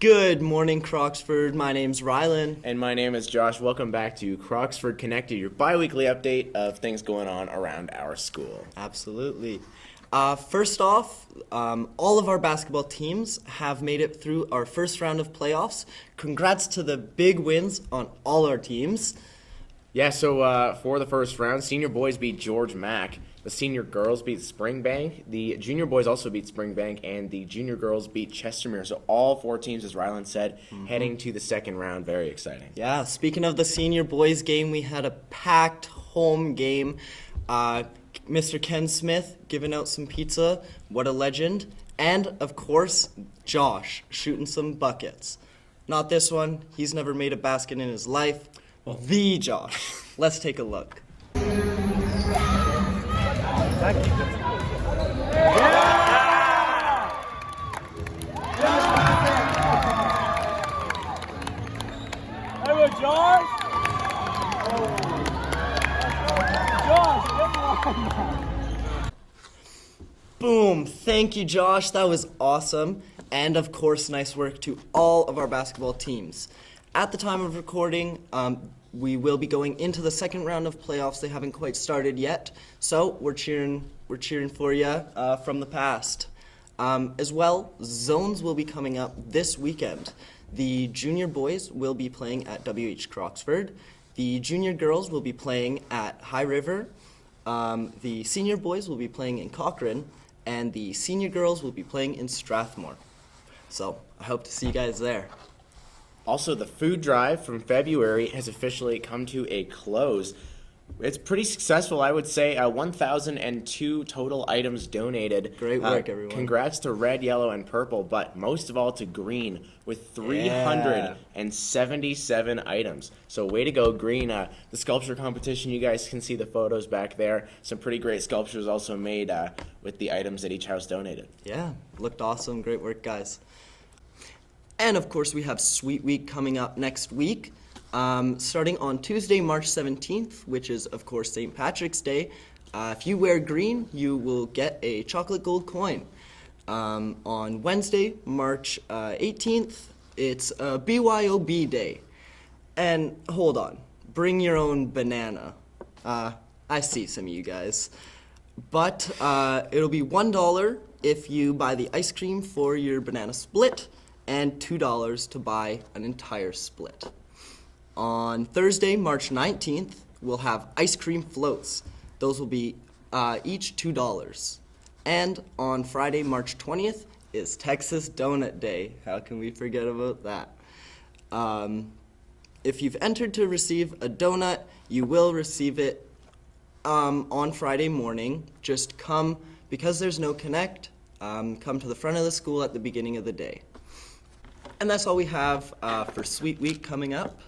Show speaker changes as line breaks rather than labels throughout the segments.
Good morning, Croxford. My name's Rylan.
And my name is Josh. Welcome back to Croxford Connected, your bi-weekly update of things going on around our school.
Absolutely. First off, all of our basketball teams have made it through our first round of playoffs. Congrats to the big wins on all our teams.
Yeah, so for the first round, senior boys beat George Mack. The senior girls beat Springbank. The junior boys also beat Springbank, and the junior girls beat Chestermere. So all four teams, as Rylan said, heading to the second round. Very exciting.
Yeah, speaking of the senior boys game, we had a packed home game. Mr. Ken Smith giving out some pizza. What a legend. And, of course, Josh shooting some buckets. Not this one. He's never made a basket in his life. The Josh. Let's take a look. Boom! Thank you, Josh. That was awesome. And of course, nice work to all of our basketball teams. At the time of recording, we will be going into the second round of playoffs. They haven't quite started yet, so we're cheering for you from the past. As well, zones will be coming up this weekend. The junior boys will be playing at WH Croxford. The junior girls will be playing at High River. The senior boys will be playing in Cochrane, and the senior girls will be playing in Strathmore. So I hope to see you guys there.
Also, the food drive from February has officially come to a close. It's pretty successful, I would say. 1,002 total items donated.
Great work, everyone.
Congrats to red, yellow, and purple, but most of all to green with 377 items. So way to go, green. The sculpture competition, you guys can see the photos back there. Some pretty great sculptures also made with the items that each house donated.
Yeah, looked awesome. Great work, guys. And of course, we have Sweet Week coming up next week. Starting on Tuesday, March 17th, which is, of course, St. Patrick's Day. If you wear green, you will get a chocolate gold coin. On Wednesday, March 18th, it's BYOB Day. And hold on, bring your own banana. I see some of you guys. But it'll be $1 if you buy the ice cream for your banana split, and $2 to buy an entire split. On Thursday, March 19th, we'll have ice cream floats. Those will be each $2. And on Friday, March 20th, is Texas Donut Day. How can we forget about that? If you've entered to receive a donut, you will receive it on Friday morning. Just come, because there's no connect, come to the front of the school at the beginning of the day. And that's all we have for Sweet Week coming up.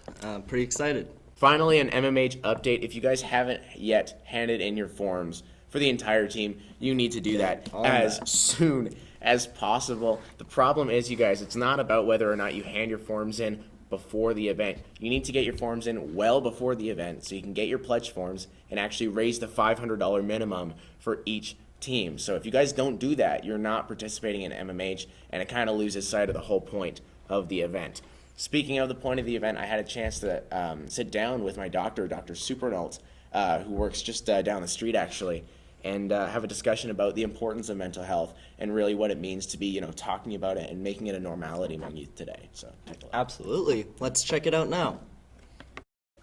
Pretty excited.
Finally, an MMH update. If you guys haven't yet handed in your forms for the entire team, you need to do that as soon as possible. The problem is, you guys, it's not about whether or not you hand your forms in before the event. You need to get your forms in well before the event so you can get your pledge forms and actually raise the $500 minimum for each team. So if you guys don't do that, you're not participating in MMH, and it kind of loses sight of the whole point of the event. Speaking of the point of the event, I had a chance to sit down with my doctor, Dr. Supernault, who works just down the street actually, and have a discussion about the importance of mental health and really what it means to be, talking about it and making it a normality among youth today. So take a look.
Absolutely. Let's check it out now.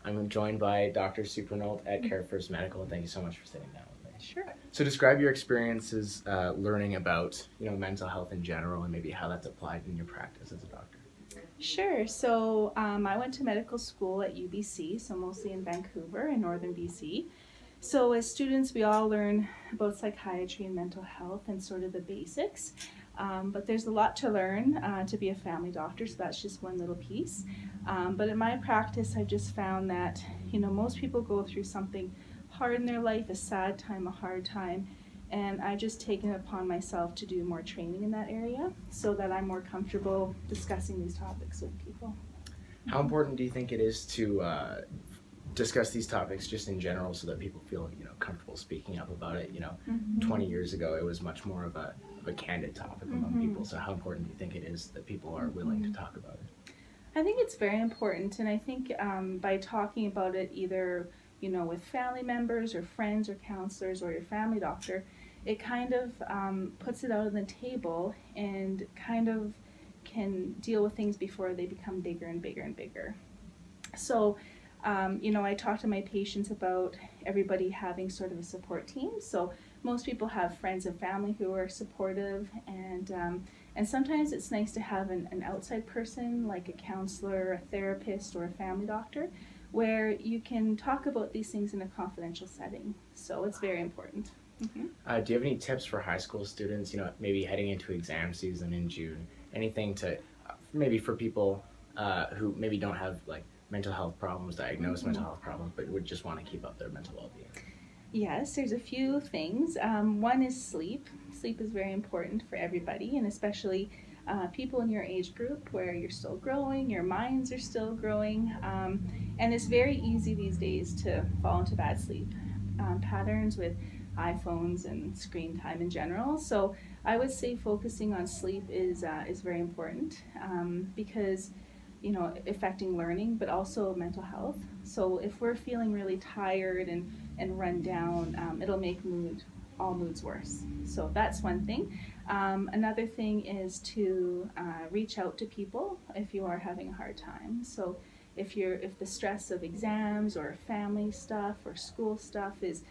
I'm joined by Dr. Supernault at Care First Medical. Thank you so much for sitting down with me.
Sure.
So describe your experiences learning about mental health in general and maybe how that's applied in your practice as a doctor.
Sure. So I went to medical school at UBC, so mostly in Vancouver in northern BC. So as students, we all learn about psychiatry and mental health and sort of the basics. But there's a lot to learn to be a family doctor, so that's just one little piece. But in my practice, I've just found that, most people go through something hard in their life, a sad time, a hard time. And I've just taken it upon myself to do more training in that area so that I'm more comfortable discussing these topics with people.
How important do you think it is to discuss these topics just in general so that people feel comfortable speaking up about it? 20 years ago it was much more of a a candid topic among people. So how important do you think it is that people are willing to talk about it?
I think it's very important, and I think by talking about it either, with family members or friends or counselors or your family doctor, it kind of puts it out on the table and kind of can deal with things before they become bigger and bigger and bigger. So, I talk to my patients about everybody having sort of a support team. So most people have friends and family who are supportive, and sometimes it's nice to have an outside person like a counselor, a therapist, or a family doctor, where you can talk about these things in a confidential setting. So it's very important.
Do you have any tips for high school students, maybe heading into exam season in June? Anything to, maybe for people who maybe don't have like mental health problems, diagnosed mental health problems, but would just want to keep up their mental well-being?
Yes, there's a few things. One is sleep. Sleep is very important for everybody, and especially people in your age group where you're still growing, your minds are still growing, and it's very easy these days to fall into bad sleep patterns with iPhones and screen time in general. So I would say focusing on sleep is very important because affecting learning, but also mental health. So if we're feeling really tired and run down, it'll make all moods worse. So that's one thing. Another thing is to reach out to people if you are having a hard time. So if the stress of exams or family stuff or school stuff is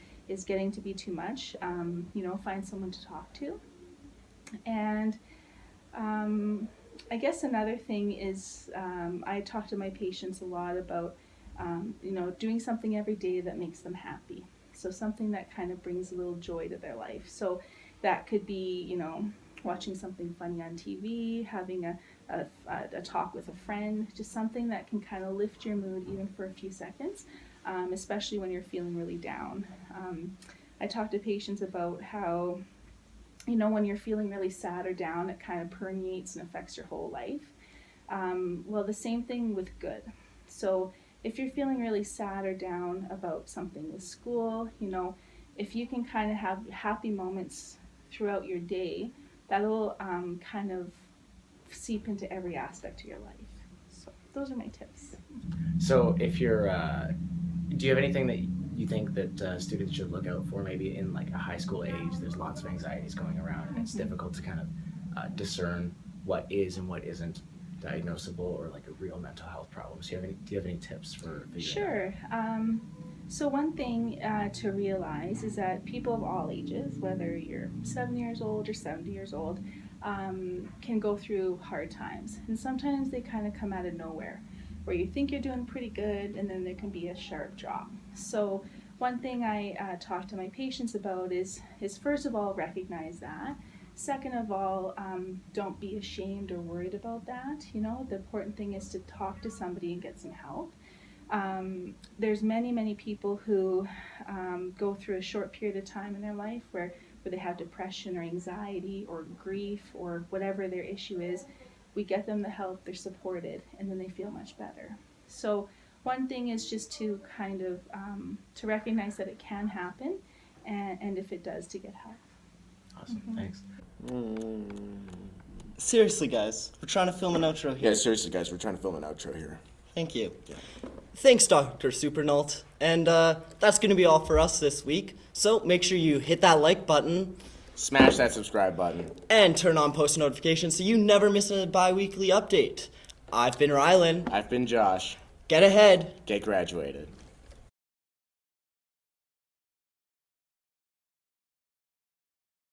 getting to be too much, find someone to talk to. And I guess another thing is I talk to my patients a lot about doing something every day that makes them happy. So something that kind of brings a little joy to their life. So that could be watching something funny on TV, having a talk with a friend, just something that can kind of lift your mood even for a few seconds, especially when you're feeling really down. I talk to patients about how when you're feeling really sad or down, it kind of permeates and affects your whole life. Well, the same thing with good. So if you're feeling really sad or down about something with school, if you can kind of have happy moments throughout your day, that'll kind of seep into every aspect of your life. So those are my tips.
So if you're, do you have anything that you think that students should look out for maybe in like a high school age? There's lots of anxieties going around, and it's difficult to kind of discern what is and what isn't diagnosable or like a real mental health problem. So do you have any tips for figuring
Sure. So one thing to realize is that people of all ages, whether you're 7 years old or 70 years old, can go through hard times. And sometimes they kind of come out of nowhere, where you think you're doing pretty good, and then there can be a sharp drop. So one thing I talk to my patients about is first of all, recognize that. Second of all, don't be ashamed or worried about that. The important thing is to talk to somebody and get some help. There's many people who go through a short period of time in their life where they have depression or anxiety or grief or whatever their issue is. We get them the help, they're supported, and then they feel much better. So one thing is just to kind of to recognize that it can happen, and if it does, to get help.
Awesome, thanks.
Seriously, guys, we're trying to film an outro here.
Yeah, seriously, guys, we're trying to film an outro here.
Thank you. Yeah. Thanks, Dr. Supernault. And that's going to be all for us this week. So make sure you hit that like button.
Smash that subscribe button.
And turn on post notifications so you never miss a bi-weekly update. I've been Rylan.
I've been Josh.
Get ahead.
Get graduated.